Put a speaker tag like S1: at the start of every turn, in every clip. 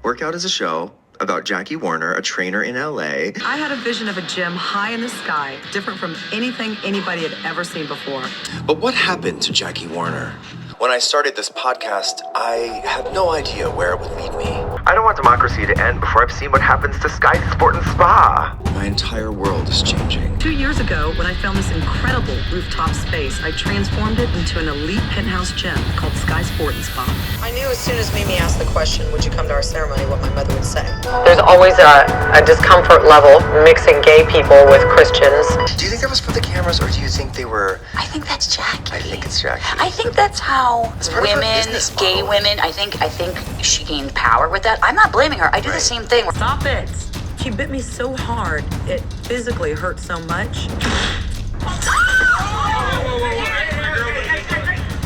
S1: Workout is a show about Jackie Warner, a trainer in LA.
S2: I had a vision of a gym high in the sky, different from anything anybody had ever seen before.
S1: But what happened to Jackie Warner? When I started this podcast, I had no idea where it would lead me. I don't want democracy to end before I've seen what happens to Sky Sport and Spa. My entire world is changing.
S2: 2 years ago, when I found this incredible rooftop space, I transformed it into an elite penthouse gym called Sky Sport and Spa. I knew as soon as Mimi asked the question, would you come to our ceremony, what my mother would say. There's always a discomfort level mixing gay people with Christians.
S1: Do you think that was for the cameras, or do you think they were...
S3: I think that's Jackie.
S1: I think it's Jackie.
S3: I think that's how women, gay
S1: model.
S3: women, I think she gained power with that. I'm not blaming her. I do the same thing.
S2: Stop it! She bit me so hard, it physically hurt so much.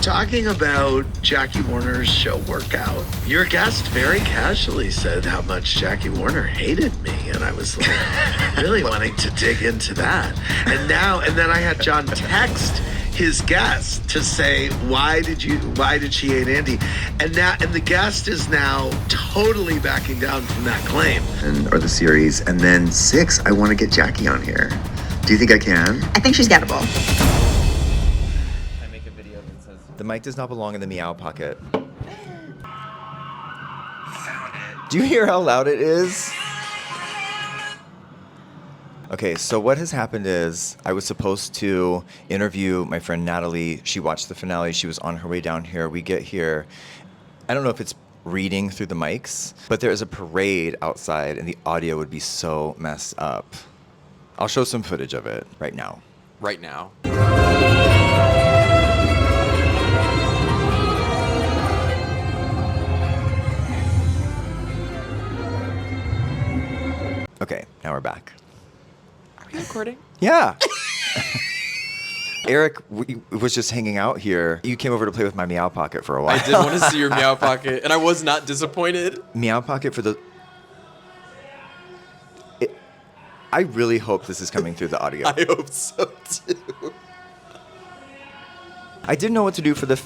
S4: Talking about Jackie Warner's show Workout, your guest very casually said how much Jackie Warner hated me, and I was like really wanting to dig into that. And then I had John text his guest to say, why did she hate Andy? And the guest is now totally backing down from that claim.
S1: Or the series. And then 6, I want to get Jackie on here. Do you think I can?
S5: I think she's gettable.
S6: I make a video that says, the mic does not belong in the meow pocket. Do you hear how loud it is? Okay, so what has happened is I was supposed to interview my friend Natalie. She watched the finale. She was on her way down here. We get here. I don't know if it's reading through the mics, but there is a parade outside and the audio would be so messed up. I'll show some footage of it right now.
S7: Right now.
S6: Okay, now we're back.
S7: Are you recording?
S6: Yeah. Eric was just hanging out here. You came over to play with my Meow Pocket for a while.
S7: I did want to see your Meow Pocket, and I was not disappointed.
S6: Meow Pocket for the... I really hope this is coming through the audio.
S7: I hope so, too.
S6: I didn't know what to do for the...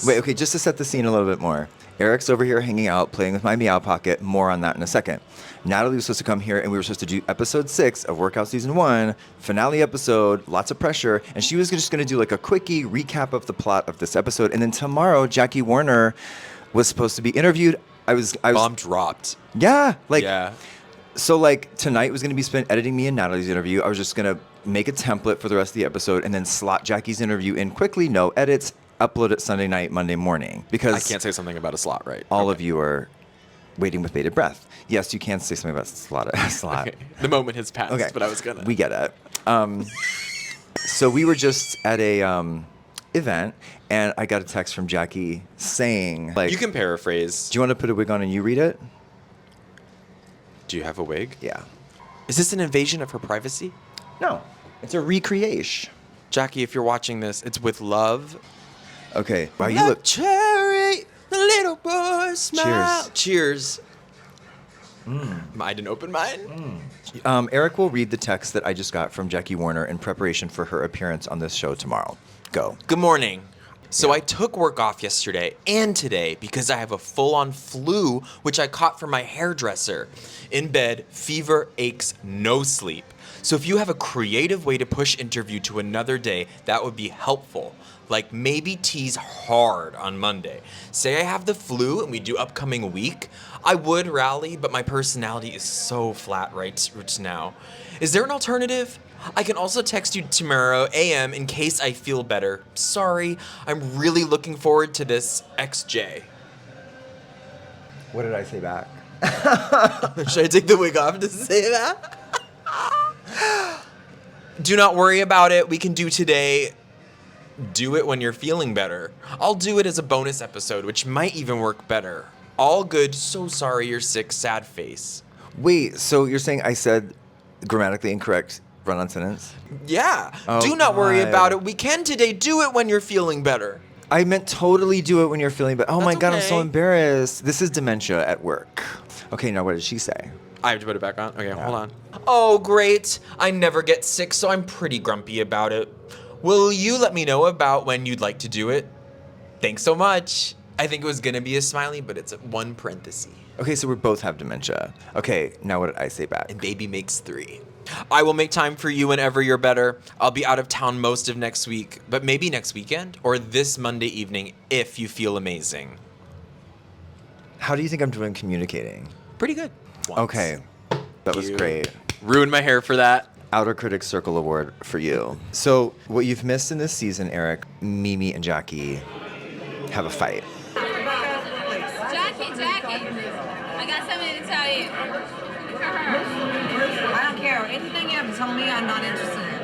S6: Wait, okay, just to set the scene a little bit more. Eric's over here hanging out, playing with my Meow Pocket. More on that in a second. Natalie was supposed to come here, and we were supposed to do episode 6 of Workout Season 1, finale episode, lots of pressure, and she was just going to do like a quickie recap of the plot of this episode. And then tomorrow, Jackie Warner was supposed to be interviewed. I was
S7: Bomb dropped.
S6: Yeah,
S7: Yeah.
S6: So like tonight was going to be spent editing me and Natalie's interview. I was just going to make a template for the rest of the episode and then slot Jackie's interview in quickly, no edits, upload it Sunday night, Monday morning. Because
S7: I can't say something about a slot, right?
S6: All of you are waiting with bated breath. Yes, you can say something about slot.
S7: Okay. The moment has passed, but I was gonna.
S6: We get it. So we were just at a event, and I got a text from Jackie saying, like,
S7: You can paraphrase.
S6: do you want to put a wig on and you read it?
S7: Do you have a wig?
S6: Yeah.
S7: Is this an invasion of her privacy?
S6: No, it's a recreation.
S7: Jackie, if you're watching this, it's with love.
S6: Okay. Wow, you
S7: Black
S6: look.
S7: cherry, the little boy smile. Cheers. I didn't open mine.
S6: Eric will read the text that I just got from Jackie Warner in preparation for her appearance on this show tomorrow. Go.
S7: Good morning. So I took work off yesterday and today because I have a full-on flu, which I caught from my hairdresser. In bed, fever, aches, no sleep. So if you have a creative way to push interview to another day, that would be helpful. Like maybe tease hard on Monday. Say I have the flu and we do upcoming week. I would rally, but my personality is so flat right now. Is there an alternative? I can also text you tomorrow AM in case I feel better. Sorry, I'm really looking forward to this XJ.
S6: What did I say back?
S7: Should I take the wig off to say that? Do not worry about it. We can do today. Do it when you're feeling better. I'll do it as a bonus episode, which might even work better. All good. So sorry you're sick. Sad face.
S6: Wait, so you're saying I said grammatically incorrect run-on sentence?
S7: Yeah.
S6: Oh,
S7: do not worry
S6: God.
S7: about it. We can today. Do it when you're feeling better.
S6: I meant totally do it when you're feeling better. Oh my
S7: That's
S6: God, I'm so
S7: okay.
S6: embarrassed. This is dementia at work. Okay, now what did she say?
S7: I have to put it back on? Okay, hold on. Oh, great. I never get sick, so I'm pretty grumpy about it. Will you let me know about when you'd like to do it? Thanks so much. I think it was going to be a smiley, but it's one parenthesis.
S6: Okay, so we both have dementia. Okay, now what did I say back?
S7: And baby makes 3. I will make time for you whenever you're better. I'll be out of town most of next week, but maybe next weekend or this Monday evening if you feel amazing.
S6: How do you think I'm doing communicating?
S7: Pretty good. Once.
S6: Okay, that was great.
S7: Ruined my hair for that.
S6: Outer Critics Circle Award for you. So what you've missed in this season, Eric, Mimi and Jackie have a fight.
S5: Jackie, I got something to tell you. For her.
S2: I don't care. Anything you have to tell me, I'm not interested in.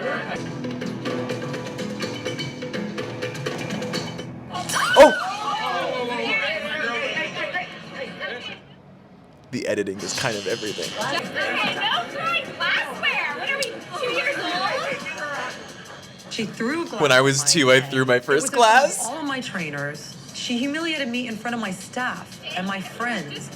S7: The editing is kind of everything.
S5: Okay, no throwing glassware. What are we, 2 years old?
S2: She threw glass.
S7: When I was 2, I threw my
S2: It
S7: first
S2: was
S7: glass.
S2: all of my trainers. She humiliated me in front of my staff and my friends.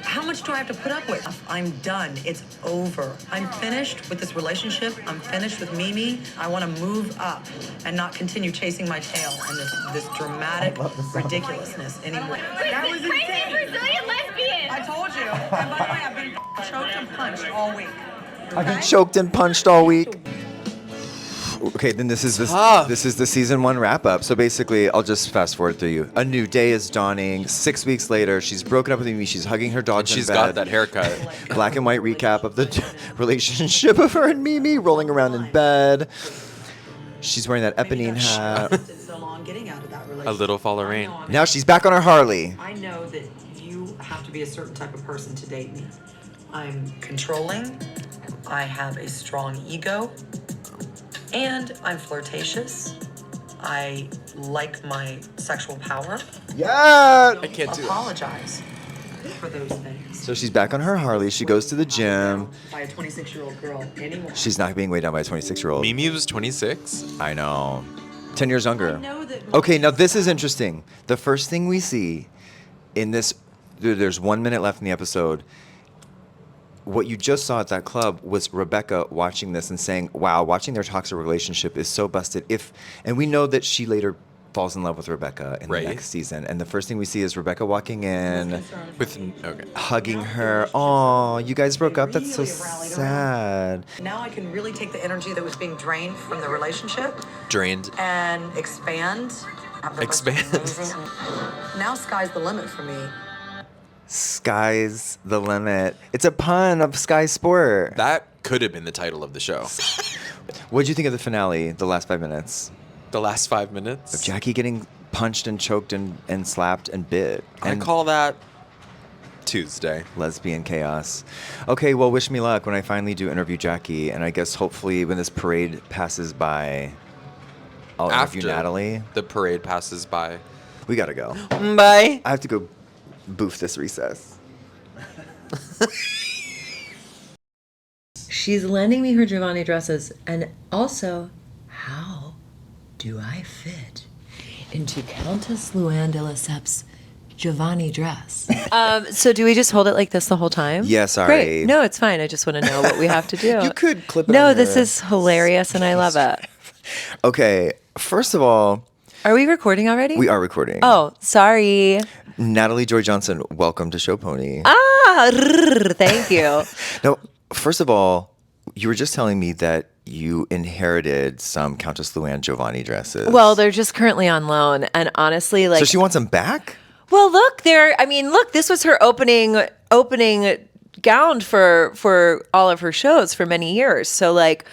S2: How much do I have to put up with? I'm done. It's over. I'm finished with this relationship. I'm finished with Mimi. I want to move up and not continue chasing my tail and this dramatic ridiculousness anymore. That was
S5: Crazy
S2: insane.
S5: Brazilian lesbian.
S2: I told you. And by the way, I've been choked and punched all week.
S6: I've been choked and punched all week. Okay, then this is the season 1 wrap up. So basically, I'll just fast forward through you. A new day is dawning. 6 weeks later, she's broken up with Mimi. She's hugging her dog.
S7: She's got that haircut.
S6: Black and white recap of the relationship of her and Mimi, rolling around in bed. She's wearing that Eponine hat.
S2: So long getting out of that
S7: A
S2: relationship.
S7: little fall of rain.
S6: Now she's back on her Harley.
S2: I know that you have to be a certain type of person to date me. I'm controlling. I have a strong ego. And I'm flirtatious. I like my sexual power.
S6: Yeah.
S7: I can't do it.
S2: Apologize for those things.
S6: So she's back on her Harley. She goes to the gym.
S2: By a 26-year-old girl anymore.
S6: She's not being weighed down by a 26-year-old.
S7: Mimi was 26.
S6: I know. 10 years younger.
S2: know that-
S6: Okay, now this is interesting. The first thing we see in this, there's 1 minute left in the episode. What you just saw at that club was Rebecca watching this and saying, wow, watching their toxic relationship is so busted. And we know that she later falls in love with Rebecca in the next season. And the first thing we see is Rebecca walking in, hugging her. Oh, you guys broke up? That's so sad.
S2: Now I can really take the energy that was being drained from the relationship
S7: Drained.
S2: and expand. Now sky's the limit for me.
S6: Sky's the limit. It's a pun of Sky Sport.
S7: That could have been the title of the show.
S6: What'd you think of the finale, the last 5 minutes?
S7: The last 5 minutes.
S6: Of Jackie getting punched and choked and slapped and bit.
S7: I
S6: And
S7: call that Tuesday.
S6: lesbian chaos. Okay, well, wish me luck when I finally do interview Jackie. And I guess hopefully when this parade passes by, I'll interview Natalie.
S7: The parade passes by.
S6: We gotta go.
S7: Bye.
S6: I have to go boof this recess.
S8: She's lending me her Jovani dresses, and also, how do I fit into Countess Luann de Lesseps' Jovani dress? So do we just hold it like this the whole time?
S6: Yeah, sorry.
S8: Great. No, it's fine. I just want to know what we have to do.
S6: You could clip it
S8: No,
S6: on
S8: this
S6: your-
S8: is hilarious, and I love it.
S6: Okay, first of all,
S8: Are we recording already?
S6: we are recording.
S8: Oh, sorry.
S6: Natalie Joy Johnson, welcome to Show Pony.
S8: Thank you.
S6: No, first of all, you were just telling me that you inherited some Countess Luann Jovani dresses.
S8: Well, they're just currently on loan, and honestly, like,
S6: so she wants them back?
S8: well, look, this was her opening gown for all of her shows for many years. So like,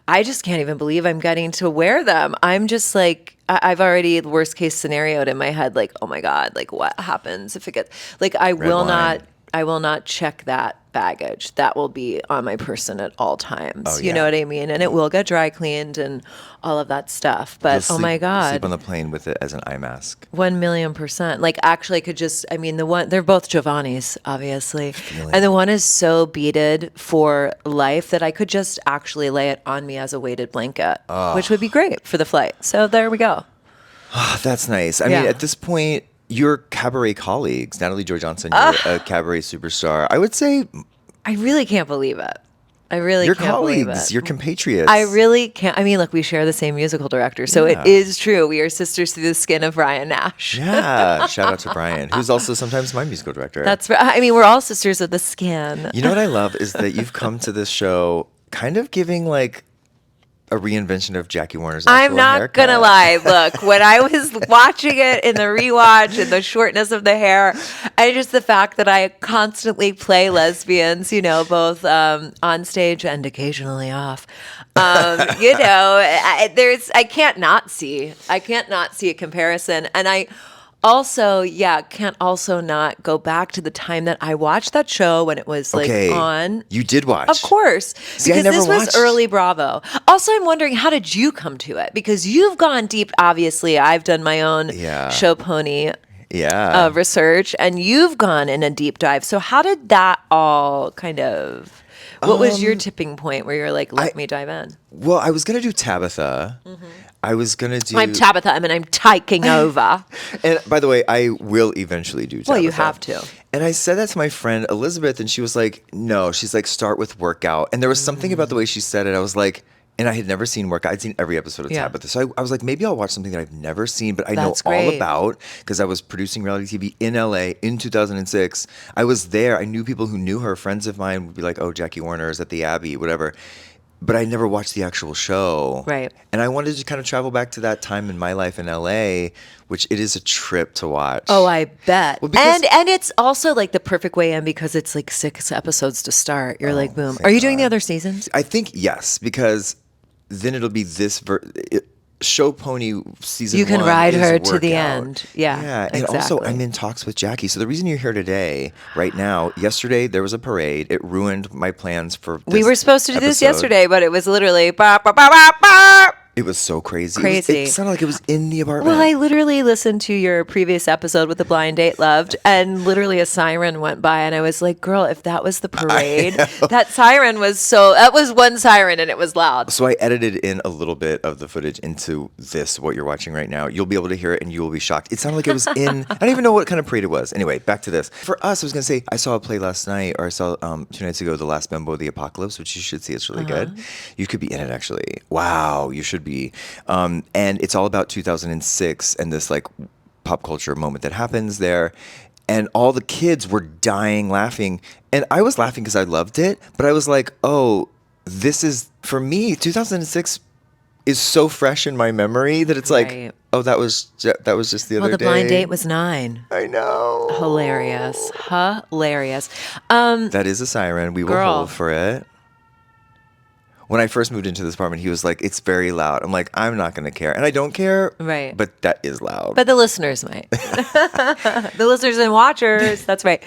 S8: I just can't even believe I'm getting to wear them. I'm just like, I've already worst case scenarioed in my head, like, oh my God, like what happens if it gets, like, I will not check that baggage. That will be on my person at all times.
S6: Oh,
S8: You know what I mean? And it will get dry cleaned and all of that stuff. But
S6: You'll
S8: oh my
S6: sleep
S8: God.
S6: on the plane with it as an eye mask.
S8: 1,000,000%. Like, actually, I could just, I mean, they're both Jovani's, obviously. And the one is so beaded for life that I could just actually lay it on me as a weighted blanket, which would be great for the flight. So there we go.
S6: Oh, that's nice. I mean, at this point, you're cabaret colleagues. Natalie Joy Johnson, you're a cabaret superstar. I would say,
S8: I really can't believe it. I really
S6: Your
S8: can't believe
S6: colleagues,
S8: it.
S6: your compatriots.
S8: I really can't. I mean, look, we share the same musical director, so it is true. We are sisters through the skin of Ryan Nash.
S6: Yeah, shout out to Brian, who's also sometimes my musical director.
S8: That's right. I mean, we're all sisters of the skin.
S6: You know what I love is that you've come to this show kind of giving like a reinvention of Jackie Warner's
S8: I'm
S6: actual
S8: not
S6: haircut.
S8: gonna lie. Look, when I was watching it in the rewatch and the shortness of the hair, and just the fact that I constantly play lesbians, both on stage and occasionally off. I can't not see a comparison, and I also, can't also not go back to the time that I watched that show when it was on.
S6: You did watch.
S8: Of course.
S6: See, I
S8: because
S6: never
S8: this was
S6: watched.
S8: early Bravo. Also, I'm wondering, how did you come to it? Because you've gone deep. Obviously, I've done my own show pony research, and you've gone in a deep dive. So how did that all kind of... What was your tipping point where you're like, let me dive in?
S6: Well, I was going to do Tabitha. Mm-hmm. I was going to do...
S8: I'm Tabitha. I mean, I'm taking over.
S6: And by the way, I will eventually do Tabitha.
S8: Well, you have to.
S6: And I said that to my friend Elizabeth, and she was like, no. She's like, start with workout. And there was something about the way she said it. I was like... And I had never seen workout. I'd seen every episode of Tabitha. So I was like, maybe I'll watch something that I've never seen, but I know all about, because I was producing reality TV in LA in 2006. I was there. I knew people who knew her. Friends of mine would be like, oh, Jackie Warner is at the Abbey, whatever. But I never watched the actual show.
S8: Right.
S6: And I wanted to kind of travel back to that time in my life in LA, which it is a trip to watch.
S8: Oh, I bet.
S6: Well, because-
S8: and it's also like the perfect way in because it's like 6 episodes to start. You're like, boom. Are you doing the other seasons?
S6: I think yes, because then it'll be this Show Pony season 1.
S8: You can ride her to the
S6: workout.
S8: end. Yeah,
S6: And also I'm in talks with Jackie. So the reason you're here today, right now, yesterday there was a parade. It ruined my plans for this
S8: We were supposed to do this
S6: episode.
S8: yesterday, but it was literally ba, ba, ba, ba, ba.
S6: It was so crazy.
S8: Crazy.
S6: It sounded like it was in the apartment.
S8: Well, I literally listened to your previous episode with the blind date loved, and literally a siren went by, and I was like, girl, if that was the parade, that was one siren, and it was loud.
S6: So I edited in a little bit of the footage into this, what you're watching right now. You'll be able to hear it, and you will be shocked. It sounded like it was in, I don't even know what kind of parade it was. Anyway, back to this. For us, I was going to say, I saw a play last night, or I saw 2 nights ago, The Last Bimbo of the Apocalypse, which you should see. It's really good. You could be in it, actually. Wow, you should be. And it's all about 2006 and this like pop culture moment that happens there. And all the kids were dying laughing. And I was laughing because I loved it. But I was like, oh, this is, for me, 2006 is so fresh in my memory that it's like, oh, that was just the other day.
S8: Well, the blind date was 9.
S6: I know.
S8: Hilarious.
S6: That is a siren. We will hold for it. When I first moved into this apartment, he was like, it's very loud. I'm like, I'm not going to care. And I don't care.
S8: Right.
S6: But that is loud.
S8: But the listeners might. The listeners and watchers. That's right.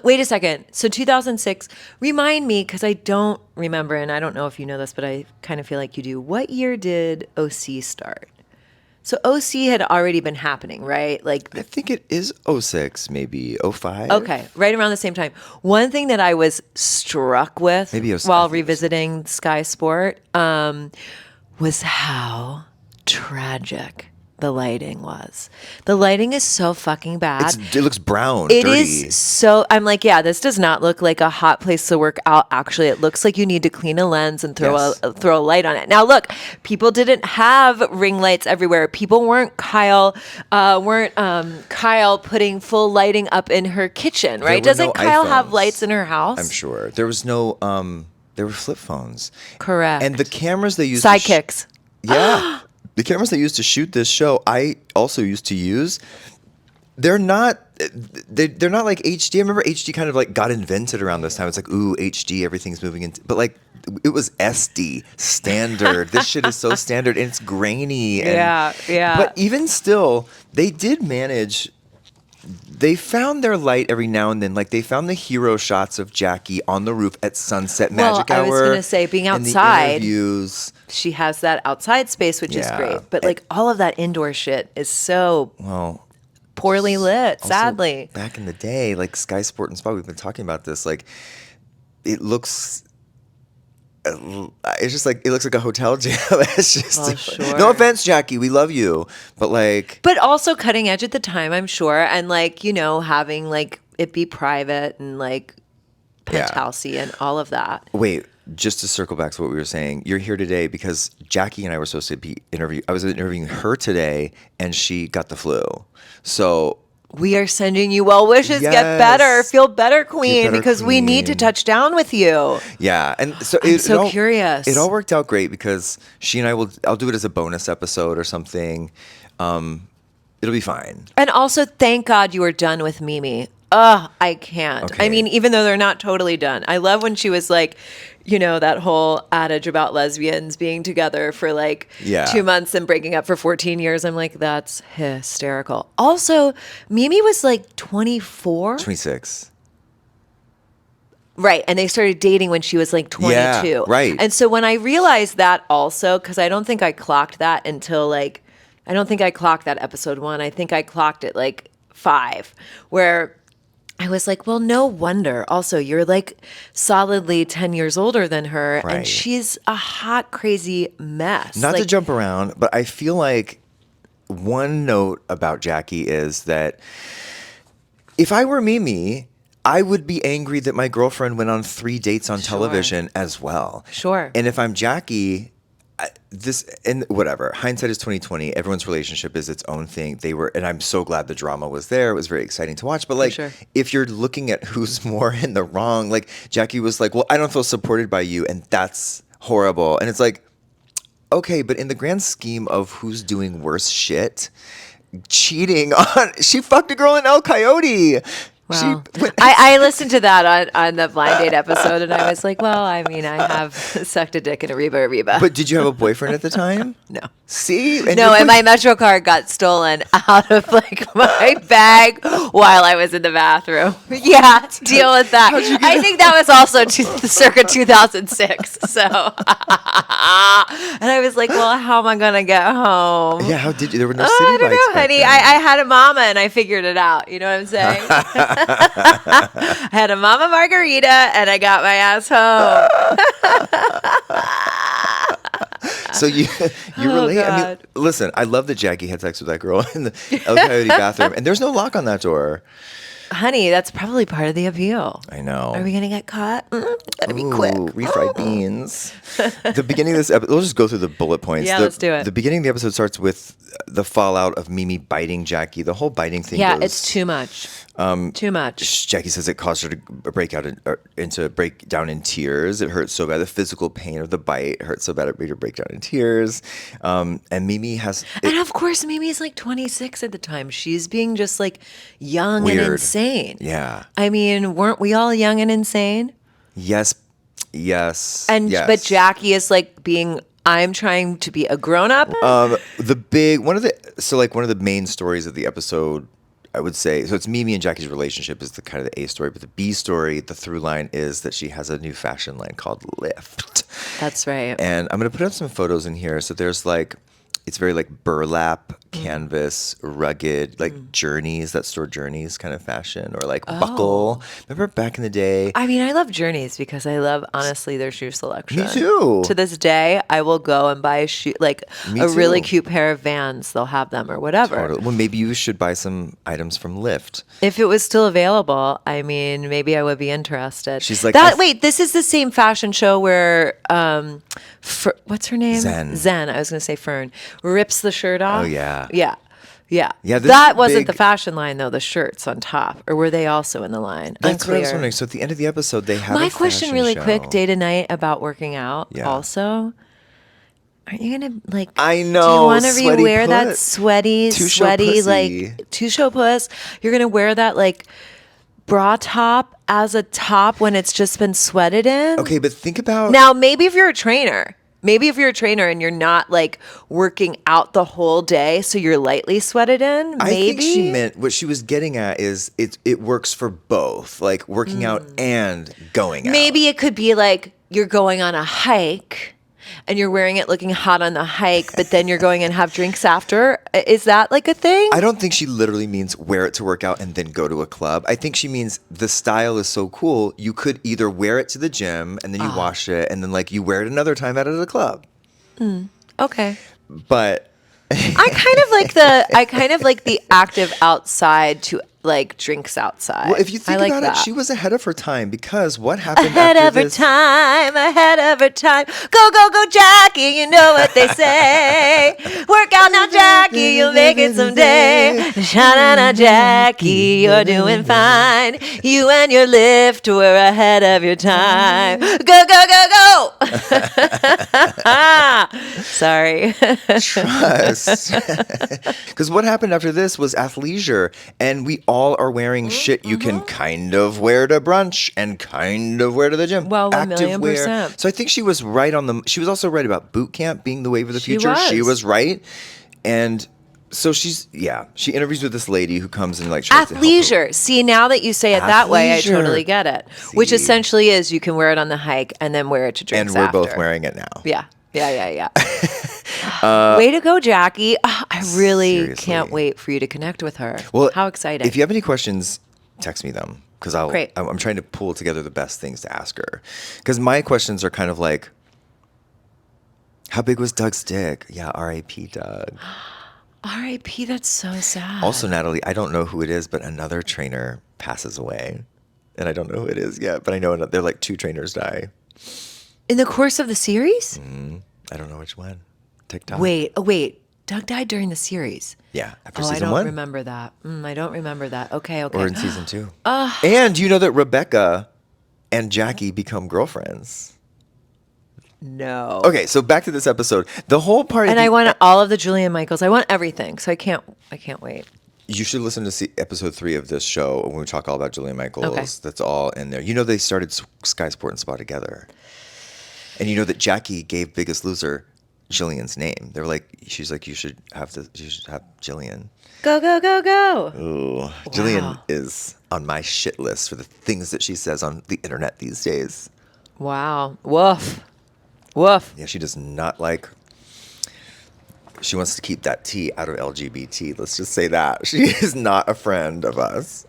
S8: Wait a second. So 2006, remind me, because I don't remember, and I don't know if you know this, but I kind of feel like you do. What year did OC start? So OC had already been happening, right? Like
S6: I think it is 06, maybe 05.
S8: Okay, right around the same time. One thing that I was struck with while revisiting Sky Sport was how tragic the lighting was. The lighting is so fucking bad.
S6: It looks brown,
S8: It
S6: dirty.
S8: is so, I'm like, yeah, this does not look like a hot place to work out. Actually, it looks like you need to clean a lens and throw a light on it. Now, look, people didn't have ring lights everywhere. People weren't Kyle putting full lighting up in her kitchen, right? Doesn't Kyle have lights in her house?
S6: I'm sure. There was no, there were flip phones.
S8: Correct.
S6: And the cameras they used
S8: Sidekicks.
S6: Yeah. The cameras they used to shoot this show, I also used to use. They're not like HD. I remember HD kind of like got invented around this time. It's like, ooh, HD, everything's moving into, but like it was SD, standard. This shit is so standard and it's grainy. And,
S8: yeah.
S6: But even still, they did manage. They found their light every now and then. Like they found the hero shots of Jackie on the roof at sunset magic hour.
S8: I was going to say, being outside,
S6: and the interviews.
S8: She has that outside space, which is great. But like all of that indoor shit is so poorly lit, sadly.
S6: Back in the day, like Sky Sport and Spa, we've been talking about this. Like it looks. It's just like it looks like a hotel jail. It's just
S8: sure.
S6: No offense, Jackie, we love you, but
S8: also cutting edge at the time, I'm sure, and like having like it be private and like penthousey and all of that.
S6: Wait, just to circle back to what we were saying, you're here today because Jackie and I were supposed to be I was interviewing her today, and she got the flu. So
S8: we are sending you well wishes.
S6: Yes.
S8: Get better. Feel better, Queen,
S6: better,
S8: because we need to
S6: Queen.
S8: touch down with you.
S6: yeah, and so
S8: I'm so curious.
S6: It all worked out great because she and I'll do it as a bonus episode or something. It'll be fine.
S8: And also, thank God you were done with Mimi. Ugh, I can't.
S6: Okay.
S8: I mean, even though they're not totally done. I love when she was like, you know, that whole adage about lesbians being together for like 2 months and breaking up for 14 years. I'm like, that's hysterical. Also, Mimi was like 24.
S6: 26.
S8: Right. And they started dating when she was like 22.
S6: Yeah, right.
S8: And so when I realized that also, because I don't think I clocked that until like, I don't think I clocked that episode 1. I think I clocked it like 5, where I was like, well, no wonder. Also, you're like solidly 10 years older than her,
S6: Right.
S8: and she's a hot, crazy mess.
S6: Not
S8: like,
S6: to jump around, but I feel like one note about Jackie is that if I were Mimi, I would be angry that my girlfriend went on 3 dates on television as well.
S8: Sure.
S6: And if I'm Jackie, whatever, hindsight is 2020. Everyone's relationship is its own thing. And I'm so glad the drama was there. It was very exciting to watch. But like,
S8: sure.
S6: if you're looking at who's more in the wrong, like Jackie was like, well, I don't feel supported by you, and that's horrible. And it's like, okay, but in the grand scheme of who's doing worse shit, she fucked a girl in El Coyote.
S8: Wow. I listened to that on the blind date episode, and I was like, well, I mean, I have sucked a dick in Arriba Arriba.
S6: But did you have a boyfriend at the time?
S8: No.
S6: See?
S8: And my Metro card got stolen out of like my bag while I was in the bathroom. Yeah, deal with that. I think that was also circa 2006. So, and I was like, well, how am I going to get home?
S6: Yeah, how did you? There were no city
S8: I don't
S6: lights
S8: know,
S6: back
S8: honey.
S6: then.
S8: I had a mama and I figured it out. You know what I'm saying? I had a mama margarita and I got my ass home.
S6: So you relate. I mean,
S8: God.
S6: listen, I love that Jackie had sex with that girl in the El Coyote bathroom, and there's no lock on that door.
S8: Honey, that's probably part of the appeal.
S6: I know.
S8: Are we going to get caught? Gotta be quick.
S6: Refried beans. The beginning of this episode, we'll just go through the bullet points.
S8: Yeah, let's do it.
S6: The beginning of the episode starts with the fallout of Mimi biting Jackie. The whole biting thing
S8: Yeah,
S6: goes,
S8: it's too much. Too much.
S6: Jackie says it caused her to break down in tears. It hurt so bad. The physical pain of the bite hurt so bad it made her break down in tears. And Mimi has...
S8: And of course, Mimi's like 26 at the time. She's being just like young
S6: Weird.
S8: and insane.
S6: Yeah.
S8: I mean, weren't we all young and insane?
S6: Yes.
S8: And
S6: yes.
S8: but Jackie is like being... I'm trying to be a grown-up.
S6: One of the main stories of the episode, I would say, so it's Mimi and Jackie's relationship is the kind of the A story, but the B story, the through line is that she has a new fashion line called Lift.
S8: That's right.
S6: And I'm going to put up some photos in here. So there's like, it's very like burlap, canvas, rugged, like Journeys, that store Journeys kind of fashion, or like Buckle. Remember back in the day?
S8: I mean, I love Journeys because I love, honestly, their shoe selection.
S6: Me too.
S8: To this day, I will go and buy a shoe, like
S6: Me
S8: a really
S6: too.
S8: cute pair of Vans. They'll have them or whatever.
S6: Totally. Well, maybe you should buy some items from Lyft.
S8: If it was still available, I mean, maybe I would be interested.
S6: She's like,
S8: wait, this is the same fashion show where, what's her name?
S6: Zen.
S8: I was going to say Fern. Rips the shirt off.
S6: Oh, yeah.
S8: Yeah.
S6: Yeah, this
S8: That
S6: is
S8: wasn't
S6: big-
S8: the fashion line, though, the shirts on top. Or were they also in the line?
S6: That's what I was
S8: Unclear.
S6: wondering. So at the end of the episode, they have
S8: My
S6: a
S8: question
S6: fashion
S8: really
S6: show.
S8: quick, day to night, about working out
S6: Yeah.
S8: also. Aren't you going to, like...
S6: I
S8: Do you
S6: know,
S8: want to
S6: sweaty
S8: rewear that
S6: puss.
S8: sweaty,
S6: Two-show
S8: like,
S6: pussy.
S8: two-show puss? You're going to wear that, like, bra top as a top when it's just been sweated in?
S6: Okay, but think about...
S8: Now, maybe if you're a trainer... Maybe if you're a trainer and you're not like working out the whole day, so you're lightly sweated in, maybe.
S6: I think she meant what she was getting at is it works for both, like working out and going out.
S8: Maybe it could be like you're going on a hike and you're wearing it looking hot on the hike, but then you're going and have drinks after. Is that like a thing?
S6: I don't think she literally means wear it to work out and then go to a club. I think she means the style is so cool, you could either wear it to the gym and then you wash it and then like you wear it another time out at the club.
S8: Okay.
S6: But
S8: I kind of like the active outside to like drinks outside.
S6: Well, if you think
S8: I like
S6: about
S8: that.
S6: it, she was ahead of her time because what happened
S8: ahead
S6: after
S8: of her
S6: this?
S8: time, ahead of her time. Go, go, go, Jackie, you know what they say. Work out now, Jackie, you'll make it someday. Sha-na-na, Jackie, you're doing fine. You and your lift were ahead of your time. Go, go, go, go. Sorry.
S6: Trust. Because what happened after this was athleisure, and we all are wearing shit you can kind of wear to brunch and kind of wear to the gym.
S8: Well, 1,000,000%.
S6: Active wear. So I think she was right on the. She was also right about boot camp being the wave of the future. She was right, and so she interviews with this lady who comes and like tries to help her.
S8: Athleisure. See, now that you say it that way, I
S6: Athleisure.
S8: totally get it. Which
S6: See.
S8: essentially is you can wear it on the hike and then wear it to drinks
S6: And we're
S8: after.
S6: both wearing it now.
S8: Yeah. Way to go, Jackie. Oh, I really
S6: Seriously.
S8: can't wait for you to connect with her.
S6: Well,
S8: how exciting.
S6: If you have any questions, text me them because
S8: Great.
S6: I'm trying to pull together the best things to ask her. Because my questions are kind of like, how big was Doug's dick? Yeah, R.I.P. Doug.
S8: R.I.P. That's so sad.
S6: Also, Natalie, I don't know who it is, but another trainer passes away. And I don't know who it is yet, but I know they're like 2 trainers die.
S8: In the course of the series?
S6: I don't know which one. TikTok.
S8: Wait. Doug died during the series.
S6: Yeah, after
S8: I
S6: season
S8: don't
S6: 1.
S8: remember that. I don't remember that. Okay.
S6: Or in season 2. And you know that Rebecca and Jackie become girlfriends.
S8: No.
S6: Okay, so back to this episode. The whole part.
S8: And I want all of the Julian Michaels. I want everything. So I can't wait.
S6: You should listen to episode 3 of this show when we talk all about Julian Michaels.
S8: Okay.
S6: That's all in there. You know they started Sky Sport and Spa together. And you know that Jackie gave Biggest Loser Jillian's name. They were like, she's like, you should have Jillian.
S8: Go, go, go, go.
S6: Ooh, Jillian is on my shit list for the things that she says on the internet these days.
S8: Wow. Woof. Woof.
S6: Yeah, she does not like. She wants to keep that T out of LGBT. Let's just say that. She is not a friend of us.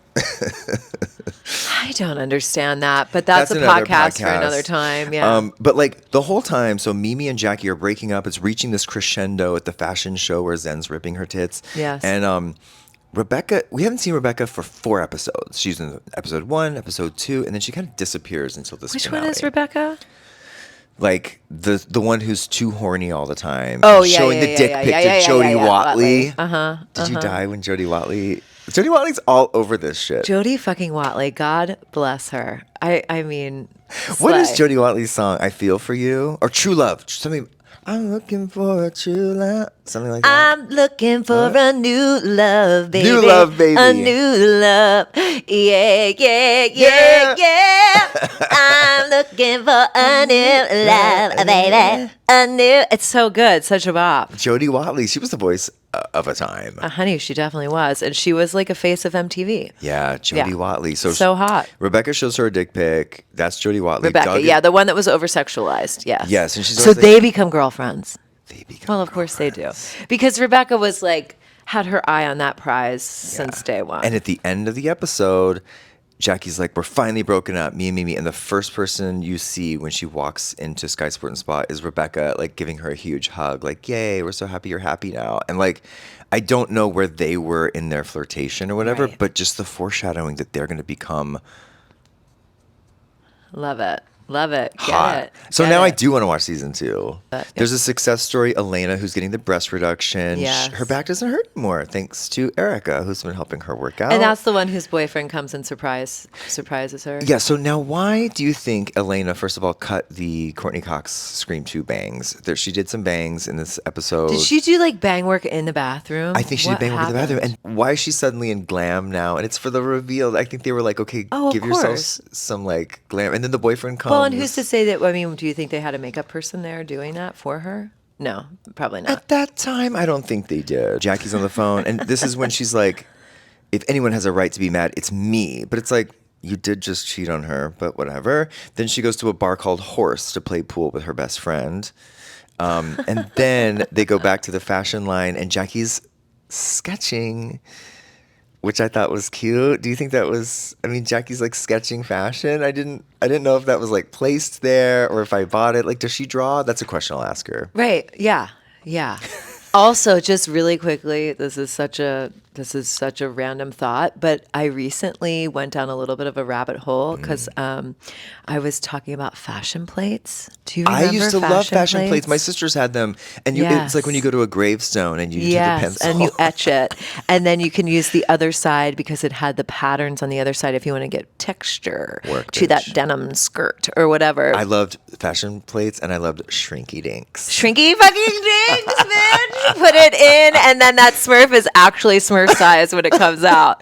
S8: I don't understand that, but that's a
S6: another
S8: podcast for another time. Yeah.
S6: But like the whole time, so Mimi and Jackie are breaking up. It's reaching this crescendo at the fashion show where Zen's ripping her tits.
S8: Yes.
S6: And Rebecca, we haven't seen Rebecca for 4 episodes. She's in episode 1, episode 2, and then she kind of disappears until this
S8: Which
S6: finale.
S8: one is Rebecca?
S6: Like the one who's too horny all the time.
S8: Oh,
S6: and
S8: yeah,
S6: showing
S8: yeah,
S6: the
S8: yeah,
S6: dick
S8: yeah,
S6: pic
S8: yeah,
S6: to
S8: yeah,
S6: Jodie
S8: yeah,
S6: Watley.
S8: Watley.
S6: Did you die when Jodie Watley? Jodie Watley's all over this shit.
S8: Jodie fucking Watley. God bless her. I mean,
S6: What is
S8: slay.
S6: Jodie Watley's song? I Feel For You? Or True Love? Something. I'm looking for a true love. Something like that.
S8: I'm looking for a new love, baby.
S6: New love, baby.
S8: A new love. Yeah, yeah,
S6: Yeah.
S8: yeah, yeah. I'm looking for a new love, baby. A new. It's so good. Such a bop.
S6: Jodie Watley. She was the voice of a time.
S8: Honey, she definitely was. And she was like a face of MTV.
S6: Yeah, Jodie
S8: Yeah.
S6: Watley.
S8: So hot.
S6: Rebecca shows her a dick pic. That's Jodie Watley.
S8: Rebecca,
S6: Doug-
S8: yeah, the one that was over sexualized. Yes.
S6: Yes, and she's
S8: so
S6: always like-
S8: they become girlfriends.
S6: They become
S8: Well, of course they do, because Rebecca was like had her eye on that prize since day one.
S6: And at the end of the episode, Jackie's like, we're finally broken up, me and Mimi. And the first person you see when she walks into Sky Sport and Spa is Rebecca, like giving her a huge hug, like, yay, we're so happy you're happy now. And like, I don't know where they were in their flirtation or whatever,
S8: Right.
S6: but just the foreshadowing that they're going to become
S8: Love it. Love it. Get
S6: hot.
S8: it.
S6: So
S8: Get
S6: now I
S8: it.
S6: do want to watch season 2.
S8: Yeah.
S6: There's a success story, Elena, who's getting the breast reduction.
S8: Yes.
S6: Her back doesn't hurt anymore, thanks to Erica, who's been helping her work out.
S8: And that's the one whose boyfriend comes and surprises her.
S6: Yeah, so now why do you think Elena, first of all, cut the Courtney Cox Scream 2 bangs? She did some bangs in this episode.
S8: Did she do like bang work in the bathroom?
S6: I think she
S8: What
S6: did bang work in the bathroom.
S8: happened?
S6: And why is she suddenly in glam now? And it's for the reveal. I think they were like, okay,
S8: Oh, of
S6: give yourself
S8: course.
S6: some like glam. And then the boyfriend comes.
S8: Well, and who's to say that? I mean, do you think they had a makeup person there doing that for her? No, probably not.
S6: At that time, I don't think they did. Jackie's on the phone. And this is when she's like, if anyone has a right to be mad, it's me. But it's like, you did just cheat on her, but whatever. Then she goes to a bar called Horse to play pool with her best friend. And then they go back to the fashion line, and Jackie's sketching, which I thought was cute. Do you think that was? I mean, Jackie's like sketching fashion. I didn't know if that was like placed there or if I bought it. Like, does she draw? That's a question I'll ask her.
S8: Right. Yeah. Yeah. Also, just really quickly, this is such a random thought, but I recently went down a little bit of a rabbit hole because I was talking about fashion plates. Do you remember
S6: I used to love fashion plates. My sisters had them, and it's like when you go to a gravestone and you use a pencil
S8: and you etch it, and then you can use the other side because it had the patterns on the other side if you want to get texture to that denim skirt or whatever.
S6: I loved fashion plates, and I loved Shrinky Dinks.
S8: Shrinky fucking Dinks, bitch! Put it in, and then that Smurf is actually Smurf size when it comes out.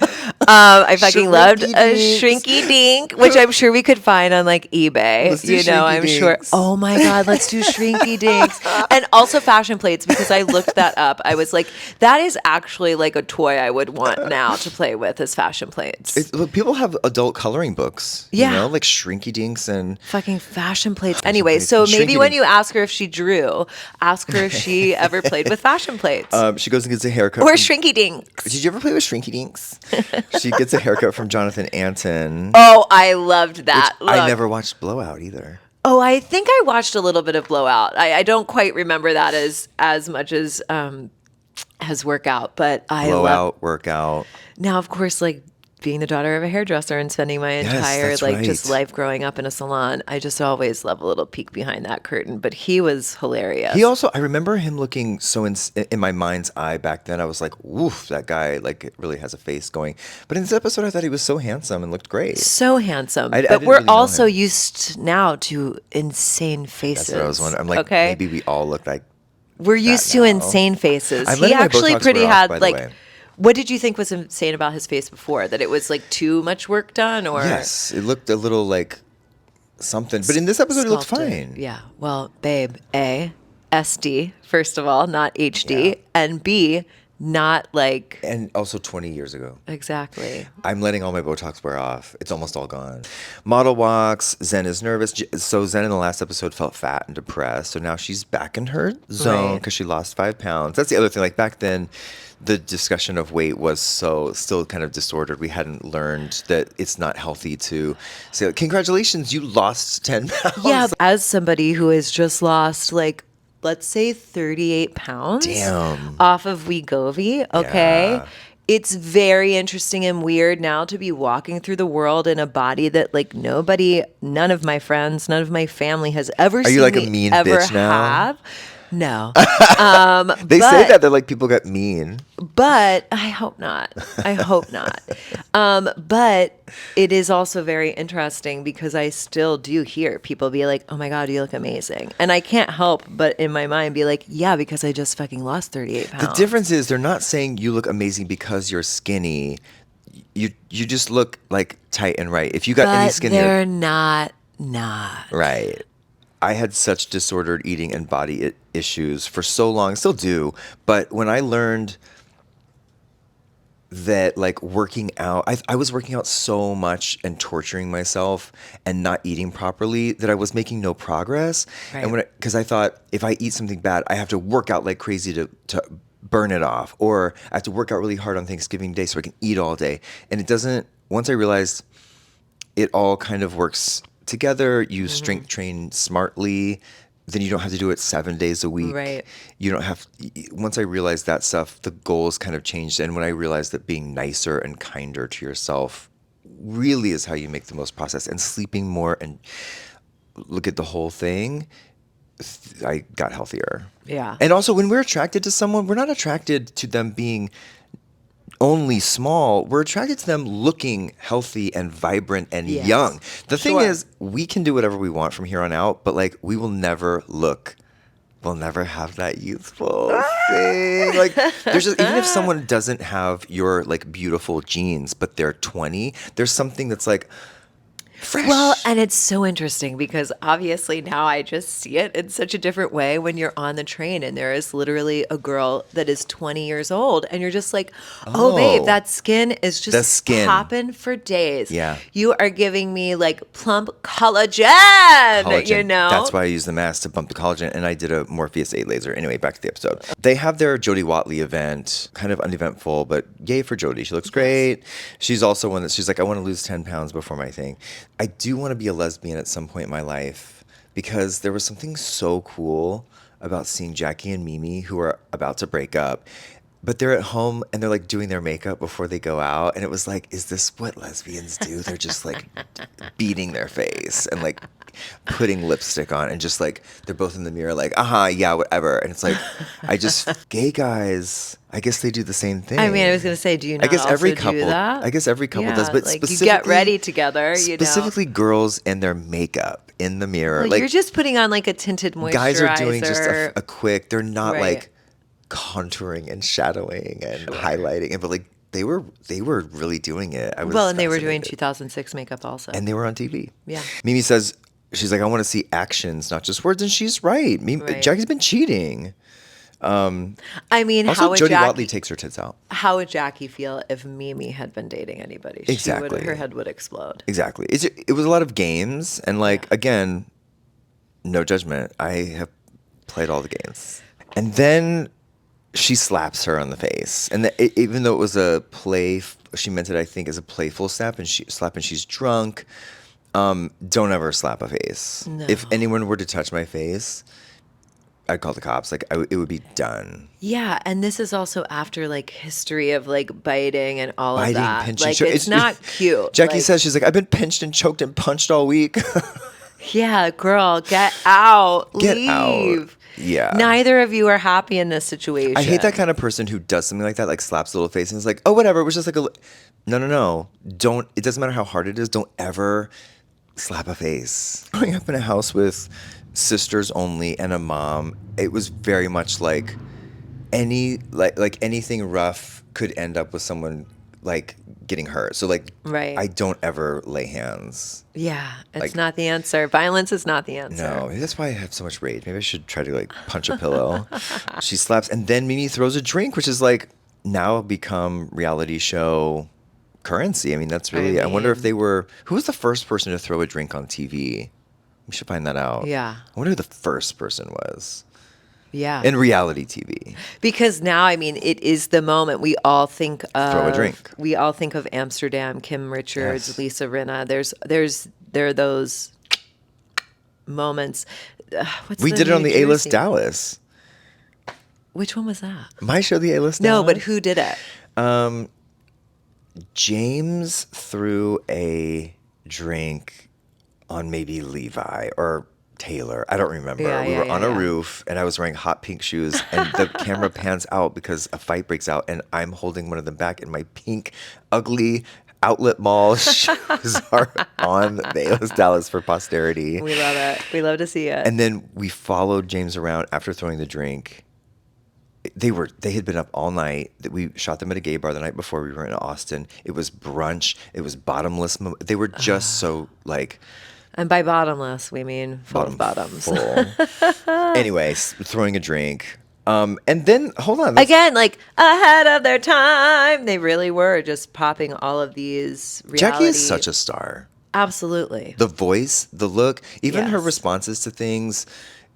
S8: I fucking loved a Shrinky Dink, which I'm sure we could find on like eBay. I'm sure. Oh my God, let's do Shrinky Dinks. And also fashion plates, because I looked that up. I was like, that is actually like a toy I would want now to play with, is fashion plates.
S6: People have adult coloring books, like Shrinky Dinks and
S8: fucking fashion plates. Anyway, so maybe when you ask her if she drew, ask her if she ever played with fashion plates.
S6: She goes and gets a haircut.
S8: Or Shrinky Dinks.
S6: Did you ever play with Shrinky Dinks? She gets a haircut from Jonathan Anton.
S8: Oh, I loved that.
S6: I never watched Blowout either.
S8: Oh, I think I watched a little bit of Blowout. I don't quite remember that as much as Workout, but
S6: Workout.
S8: Now, of course, like being the daughter of a hairdresser and spending my entire just life growing up in a salon, I just always love a little peek behind that curtain. But he was hilarious.
S6: I remember him looking so in my mind's eye back then. I was like, woof, that guy like really has a face going. But in this episode, I thought he was so handsome and looked great.
S8: So handsome. But we're really also used now to insane faces.
S6: That's what I was wondering. I'm like, maybe we all look like
S8: we're used to insane faces. He actually pretty had like. What did you think was insane about his face before? That it was like too much work done, or
S6: yes, it looked a little like something. But in this episode, it looked fine.
S8: Yeah. Well, babe, A, SD first of all, not HD, and B, not like.
S6: And also 20 years ago.
S8: Exactly.
S6: I'm letting all my Botox wear off. It's almost all gone. Model walks. Zen is nervous. So Zen in the last episode felt fat and depressed. So now she's back in her zone because she lost 5 pounds. That's the other thing. Like back then, the discussion of weight was still kind of disordered. We hadn't learned that it's not healthy to say, congratulations, you lost 10 pounds.
S8: Yeah, as somebody who has just lost like, let's say 38 pounds off of Wegovy, okay? Yeah. It's very interesting and weird now to be walking through the world in a body that like none of my friends, none of my family has ever seen.
S6: Are you like a mean bitch now?
S8: Have. No.
S6: They say that they're like people get mean.
S8: But I hope not. But it is also very interesting because I still do hear people be like, oh my God, you look amazing. And I can't help but in my mind be like, yeah, because I just fucking lost 38 pounds.
S6: The difference is they're not saying you look amazing because you're skinny. You just look like tight and right. If you got any skinnier.
S8: They're not.
S6: Right. I had such disordered eating and body issues for so long, still do. But when I learned that like working out, I was working out so much and torturing myself and not eating properly that I was making no progress. Right. And because I thought if I eat something bad, I have to work out like crazy to burn it off, or I have to work out really hard on Thanksgiving Day so I can eat all day. And it doesn't. Once I realized it all kind of works together, you strength train smartly, then you don't have to do it 7 days a week.
S8: Right.
S6: You don't have. Once I realized that stuff, the goals kind of changed. And when I realized that being nicer and kinder to yourself really is how you make the most progress, and sleeping more and look at the whole thing, I got healthier.
S8: Yeah.
S6: And also, when we're attracted to someone, we're not attracted to them being only small. We're attracted to them looking healthy and vibrant and young. The thing is, we can do whatever we want from here on out, but like we will never we'll never have that youthful thing. Like there's just, even if someone doesn't have your like beautiful genes, but they're 20, there's something that's like fresh.
S8: Well, and it's so interesting because obviously now I just see it in such a different way when you're on the train and there is literally a girl that is 20 years old and you're just like, oh babe, that skin is just popping for days.
S6: Yeah.
S8: You are giving me like plump collagen, you know?
S6: That's why I use the mask to bump the collagen, and I did a Morpheus 8 laser. Anyway, back to the episode. They have their Jodie Watley event, kind of uneventful, but yay for Jodie. She looks great. She's also one that she's like, I want to lose 10 pounds before my thing. I do want to be a lesbian at some point in my life because there was something so cool about seeing Jackie and Mimi, who are about to break up. But they're at home and they're like doing their makeup before they go out. And it was like, is this what lesbians do? They're just like beating their face and like putting lipstick on and just like, they're both in the mirror like, yeah, whatever. And it's like, gay guys, I guess they do the same thing.
S8: I mean, I was going to say, do you not
S6: I guess every
S8: also
S6: couple,
S8: do that?
S6: I guess every couple does, but
S8: like
S6: specifically,
S8: you get ready together,
S6: specifically girls and their makeup in the mirror.
S8: Well,
S6: like
S8: you're just putting on like a tinted moisturizer.
S6: Guys are doing just a quick, they're not
S8: Right.
S6: like contouring and shadowing and highlighting, but like they were really doing it. I was
S8: and they were doing
S6: fascinated.
S8: 2006 makeup also.
S6: And they were on TV.
S8: Yeah.
S6: Mimi says, she's like, I want to see actions, not just words. And she's right.
S8: Right.
S6: Jackie's been cheating.
S8: I mean,
S6: Also, Jodie Watley takes her tits out.
S8: How would Jackie feel if Mimi had been dating anybody?
S6: Exactly.
S8: Her head would explode.
S6: Exactly. It was a lot of games. And like, again, no judgment. I have played all the games. And then she slaps her on the face. And even though it was a play, she meant it, I think, as a playful slap, and she's drunk. Don't ever slap a face.
S8: No.
S6: If anyone were to touch my face, I'd call the cops. Like, it would be done.
S8: Yeah, and this is also after like history of like biting and all
S6: Biting,
S8: of that.
S6: pinching,
S8: like
S6: choke-
S8: it's not cute.
S6: Jackie
S8: Like,
S6: says, she's like, I've been pinched and choked and punched all week.
S8: yeah, girl, get out.
S6: Get
S8: Leave.
S6: out. Yeah.
S8: Neither of you are happy in this situation.
S6: I hate that kind of person who does something like that, like slaps a little face and is like, oh, whatever. It was just like no. Don't, it doesn't matter how hard it is. Don't ever slap a face. Growing up in a house with sisters only and a mom, it was very much like anything rough could end up with someone like getting hurt. So like,
S8: Right.
S6: I don't ever lay hands.
S8: Yeah, it's
S6: Like-
S8: not the answer. Violence is not the answer.
S6: No, maybe that's why I have so much rage. Maybe I should try to like punch a pillow. She slaps, and then Mimi throws a drink, which is like now become reality show currency. I mean, that's really. I wonder if they were. Who was the first person to throw a drink on TV? We should find that out.
S8: Yeah.
S6: I wonder who the first person was
S8: Yeah.
S6: in reality TV.
S8: Because now, I mean, it is the moment we all think of.
S6: Throw a drink.
S8: We all think of Amsterdam, Kim Richards,
S6: Yes.
S8: Lisa Rinna. There are those moments. What's
S6: We
S8: the
S6: did it on
S8: New
S6: the A-List
S8: Jersey-
S6: Dallas.
S8: Which one was that?
S6: My show, the A-List
S8: No,
S6: Dallas.
S8: but who did it?
S6: James threw a drink on maybe Levi or Taylor. I don't remember.
S8: Yeah,
S6: We
S8: yeah,
S6: were
S8: yeah,
S6: on a
S8: yeah.
S6: roof and I was wearing hot pink shoes and the camera pans out because a fight breaks out and I'm holding one of them back and my pink, ugly outlet mall shoes are on the A-List Dallas for posterity.
S8: We love it. We love to see it.
S6: And then we followed James around after throwing the drink. They had been up all night. We shot them at a gay bar the night before. We were in Austin. It was brunch. It was bottomless. They were just so like
S8: And by bottomless, we mean full of bottoms.
S6: full. Anyways, throwing a drink. And then hold on.
S8: Again, like ahead of their time. They really were just popping all of these reality.
S6: Jackie is such a star.
S8: Absolutely.
S6: The voice, the look, even her
S8: Yes.
S6: responses to things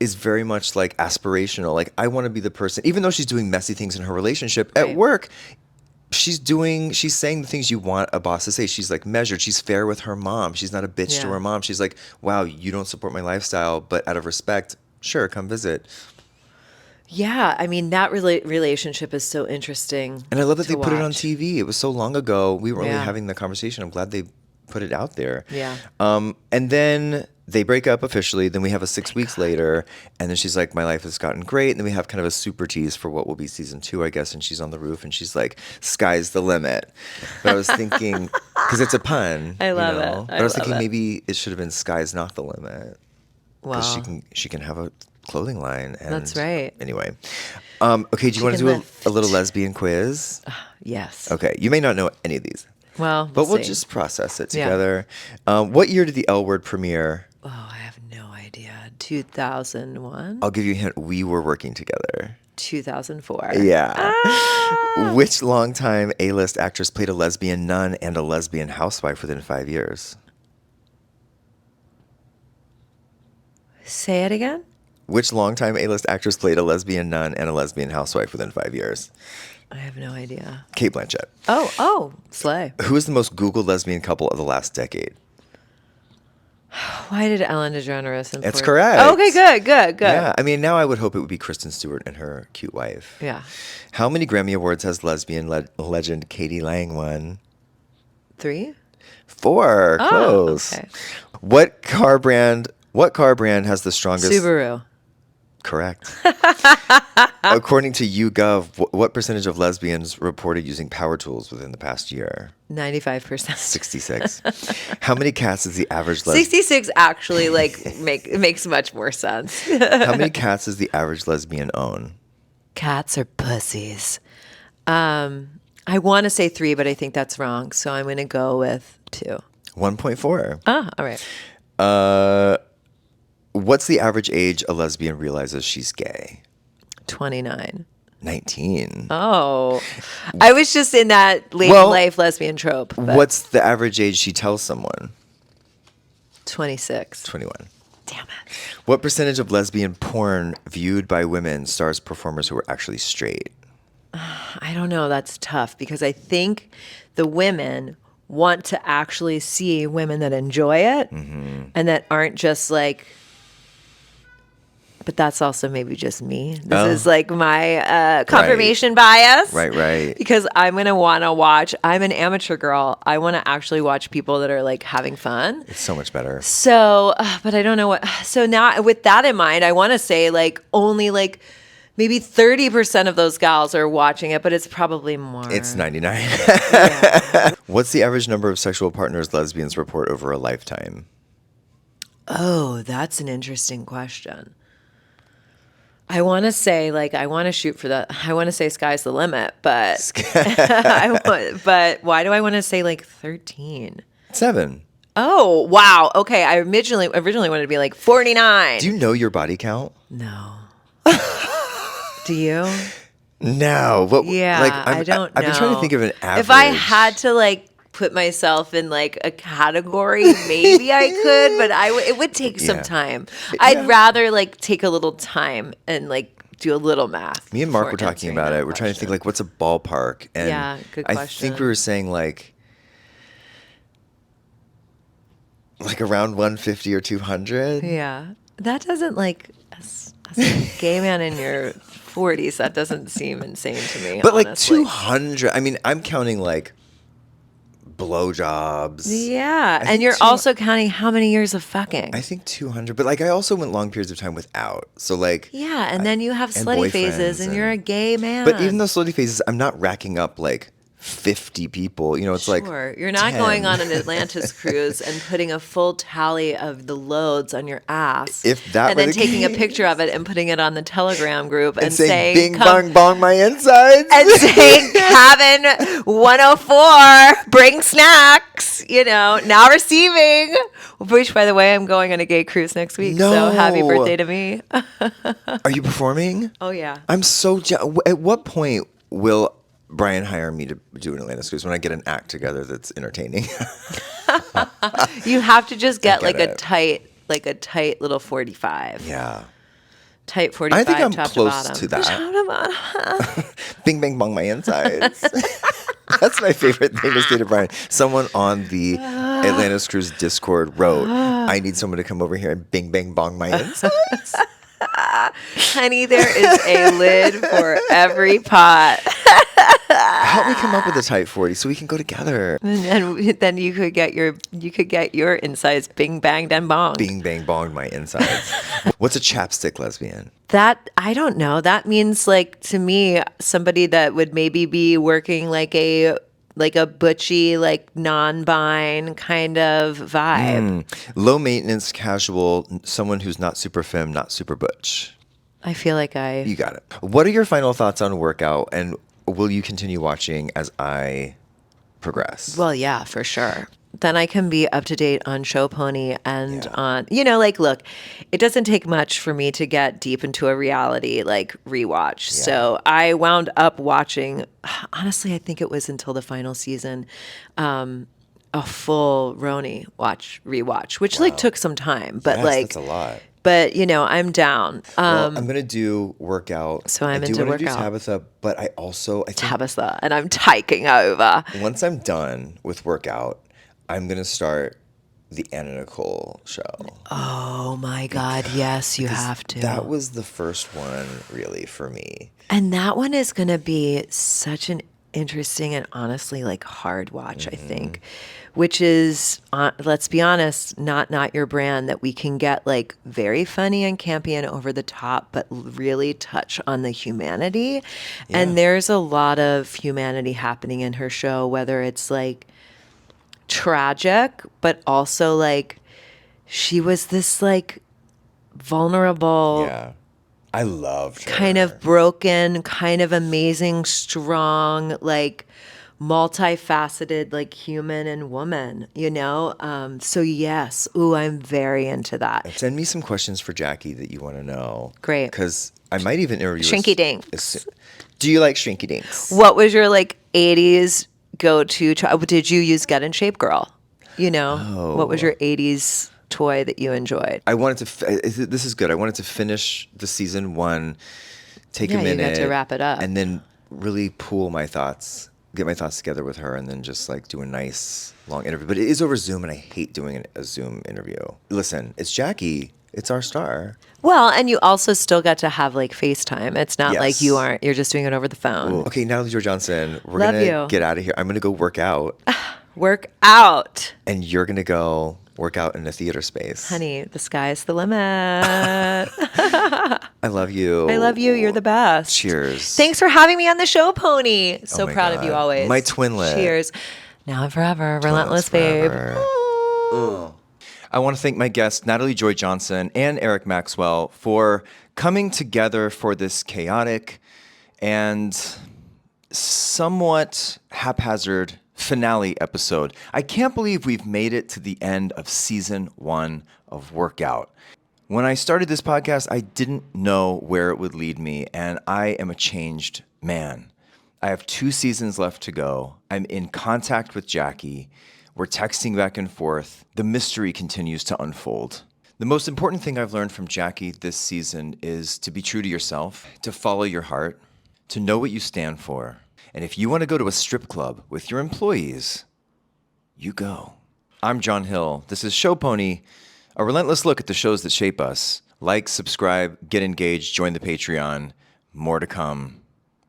S6: is very much like aspirational. Like, I want to be the person, even though she's doing messy things in her relationship at
S8: Right.
S6: work, she's saying the things you want a boss to say. She's like measured. She's fair with her mom. She's not a bitch to
S8: Yeah.
S6: her mom. She's like, wow, you don't support my lifestyle, but out of respect, sure, come visit.
S8: Yeah, I mean that relationship is so interesting.
S6: And I love that
S8: to
S6: they put it on
S8: watch.
S6: TV. It was so long ago. We were only
S8: Yeah.
S6: having the conversation. I'm glad they put it out there.
S8: Yeah.
S6: And then they break up officially. Then we have a 6 weeks later. And then she's like, my life has gotten great. And then we have kind of a super tease for what will be season 2, I guess. And she's on the roof and she's like, sky's the limit. But I was thinking, because it's a pun.
S8: I love it.
S6: But I was
S8: love
S6: thinking
S8: it.
S6: maybe it should have been sky's not the limit. Because
S8: Wow.
S6: she can have a clothing line. And
S8: That's right.
S6: Anyway. Okay, do you want to
S8: can
S6: do
S8: lift.
S6: a little lesbian quiz?
S8: Yes.
S6: Okay, you may not know any of these,
S8: Well,
S6: but we'll
S8: see.
S6: just process it
S8: Yeah.
S6: together. What year did the L Word premiere?
S8: Oh, I have no idea. 2001,
S6: I'll give you a hint. We were working together.
S8: 2004.
S6: Yeah.
S8: Ah!
S6: Which longtime A-list actress played a lesbian nun and a lesbian housewife within 5 years?
S8: Say it again.
S6: Which longtime A-list actress played a lesbian nun and a lesbian housewife within 5 years?
S8: I have no idea.
S6: Kate Blanchett.
S8: Oh, slay.
S6: Who is the most Googled lesbian couple of the last decade?
S8: Why did Ellen DeGeneres and
S6: It's correct.
S8: Okay, good.
S6: Yeah, I mean, now I would hope it would be Kristen Stewart and her cute wife.
S8: Yeah.
S6: How many Grammy Awards has lesbian legend Katie Lang won?
S8: 3?
S6: 4.
S8: Oh,
S6: Close.
S8: okay.
S6: What car brand has the strongest?
S8: Subaru.
S6: Correct. According to YouGov, what percentage of lesbians reported using power tools within the past year?
S8: 95%.
S6: 66. How many cats is the average lesbian?
S8: 66 actually makes much more sense.
S6: How many cats does the average lesbian own?
S8: Cats are pussies. I want to say 3, but I think that's wrong. So I'm going to go with 2.
S6: 1.4.
S8: Ah, all right.
S6: What's the average age a lesbian realizes she's gay?
S8: 29.
S6: 19.
S8: Oh, I was just in that late in life lesbian trope. But
S6: What's the average age she tells someone?
S8: 26.
S6: 21.
S8: Damn it.
S6: What percentage of lesbian porn viewed by women stars performers who are actually straight?
S8: I don't know. That's tough because I think the women want to actually see women that enjoy it and that aren't just like. But that's also maybe just me. This is like my confirmation bias.
S6: Right.
S8: Because I'm going to want to watch. I'm an amateur girl. I want to actually watch people that are like having fun.
S6: It's so much better.
S8: So, but I don't know what. So now with that in mind, I want to say like only like maybe 30% of those gals are watching it, but it's probably more.
S6: It's 99. Yeah. What's the average number of sexual partners lesbians report over a lifetime?
S8: Oh, that's an interesting question. I want to say, like, I want to shoot for that. I want to say sky's the limit, but but why do I want to say like 13?
S6: 7.
S8: Oh, wow. Okay. I originally wanted to be like 49.
S6: Do you know your body count?
S8: No. Do you?
S6: No. What,
S8: Yeah,
S6: like,
S8: I don't know.
S6: I've been trying to think of an average.
S8: If I had to like put myself in like a category, maybe I could, but it would take some time. I'd rather like take a little time and like do a little math.
S6: Me and Mark were
S8: before
S6: talking
S8: answering
S6: about
S8: that
S6: it. We're trying to think like what's a ballpark, and
S8: Yeah, good
S6: I
S8: question.
S6: think we were saying like around 150 or 200.
S8: Yeah, that doesn't like as a gay man in your 40s. That doesn't seem insane to me.
S6: But like
S8: honestly.
S6: 200. I mean, I'm counting like blowjobs.
S8: Yeah,
S6: I
S8: and
S6: think
S8: you're also counting how many years of fucking.
S6: I think 200. But like I also went long periods of time without. So like
S8: Yeah, and then you have
S6: and
S8: slutty phases,
S6: boyfriends
S8: and you're a gay man.
S6: But even those slutty phases, I'm not racking up like 50 people. You know, it's like
S8: Sure. You're not
S6: 10.
S8: going on an Atlantis cruise and putting a full tally of the loads on your ass.
S6: If that
S8: and
S6: were
S8: then
S6: the
S8: taking a
S6: case.
S8: picture of it and putting it on the Telegram group and,
S6: saying bing
S8: come,
S6: bong bong my insides.
S8: and saying cabin 104, bring snacks, you know, now receiving. Which, by the way, I'm going on a gay cruise next week. So happy
S6: No.
S8: birthday to me.
S6: Are you performing?
S8: Oh, yeah.
S6: I'm so at what point will Brian hire me to do an Atlantis cruise when I get an act together that's entertaining?
S8: You have to just get
S6: get
S8: like a
S6: it.
S8: tight little 45.
S6: Yeah.
S8: Tight 45
S6: I think I'm
S8: top
S6: close
S8: to bottom.
S6: to that.
S8: Top to bottom.
S6: Bing bang bong my insides. That's my favorite thing to say to Brian. Someone on the Atlantis Cruise Discord wrote, I need someone to come over here and bing bang bong my insides.
S8: Honey, there is a lid for every pot.
S6: Help me come up with a tight 40 so we can go together.
S8: And then you could get your insides bing banged and bonged.
S6: Bing bang bong my insides. What's a chapstick lesbian?
S8: That I don't know. That means like to me somebody that would maybe be working like a butchy, like non-bine kind of vibe.
S6: Low maintenance, casual, someone who's not super femme, not super butch.
S8: I feel like
S6: You got it. What are your final thoughts on workout, and will you continue watching as I progress?
S8: Well, yeah, for sure. Then I can be up to date on Show Pony and on, like, look, it doesn't take much for me to get deep into a reality like rewatch.
S6: Yeah.
S8: So I wound up watching, honestly, I think it was until the final season, a full Roni rewatch, which like took some time, but
S6: Yes,
S8: like
S6: that's a lot.
S8: But I'm down.
S6: Well, I'm gonna do workout.
S8: So I'm
S6: I do
S8: into
S6: wanna do
S8: workout.
S6: Tabitha, but I think
S8: Tabitha, and I'm taking over.
S6: once I'm done with workout, I'm gonna start the Anna Nicole show.
S8: Oh my God, yes, you have to.
S6: That was the first one, really, for me.
S8: And that one is going to be such an interesting and honestly like hard watch, I think, which is, let's be honest, not your brand, that we can get like very funny and campy and over the top, but really touch on the humanity.
S6: Yeah.
S8: And there's a lot of humanity happening in her show, whether it's like tragic, but also like she was this like vulnerable,
S6: Yeah. I loved her.
S8: kind of broken, kind of amazing, strong, like multifaceted, like human and woman, you know? So yes, ooh, I'm very into that.
S6: Send me some questions for Jackie that you want to know.
S8: Great.
S6: Because I might even interview
S8: Shrinky dinks.
S6: Do you like Shrinky dinks?
S8: What was your like 80s go-to? Did you use Get in Shape Girl? You know, what was your 80s toy that you enjoyed?
S6: I wanted to, this is good. I wanted to finish the season 1, take a
S8: Yeah, you
S6: minute.
S8: got to wrap it up.
S6: And then really pool my thoughts, get my thoughts together with her, and then just like do a nice long interview. But it is over Zoom, and I hate doing a Zoom interview. Listen, it's Jackie. It's our star.
S8: Well, and you also still got to have like FaceTime. It's not like
S6: Yes.
S8: you're just doing it over the phone.
S6: Ooh. Okay, Natalie Joy Johnson, we're
S8: Love
S6: going to
S8: you.
S6: get out of here. I'm going to go work out,
S8: Work out.
S6: and you're going to go work out in a theater space.
S8: Honey, the sky's the limit.
S6: I love you.
S8: I love you. You're the best.
S6: Cheers.
S8: Thanks for having me on the show, Pony. So
S6: my
S8: proud of you
S6: God.
S8: always.
S6: My twinlet.
S8: Cheers. Now and forever. Relentless, babe.
S6: Forever. I want to thank my guests, Natalie Joy Johnson and Eric Maxwell, for coming together for this chaotic and somewhat haphazard finale episode. I can't believe we've made it to the end of season 1 of Workout. When I started this podcast, I didn't know where it would lead me, and I am a changed man. I have 2 seasons left to go. I'm in contact with Jackie. We're texting back and forth. The mystery continues to unfold. The most important thing I've learned from Jackie this season is to be true to yourself, to follow your heart, to know what you stand for. And if you want to go to a strip club with your employees, you go. I'm John Hill. This is Show Pony, a relentless look at the shows that shape us. Like, subscribe, get engaged, join the Patreon. More to come.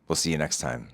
S6: We'll see you next time.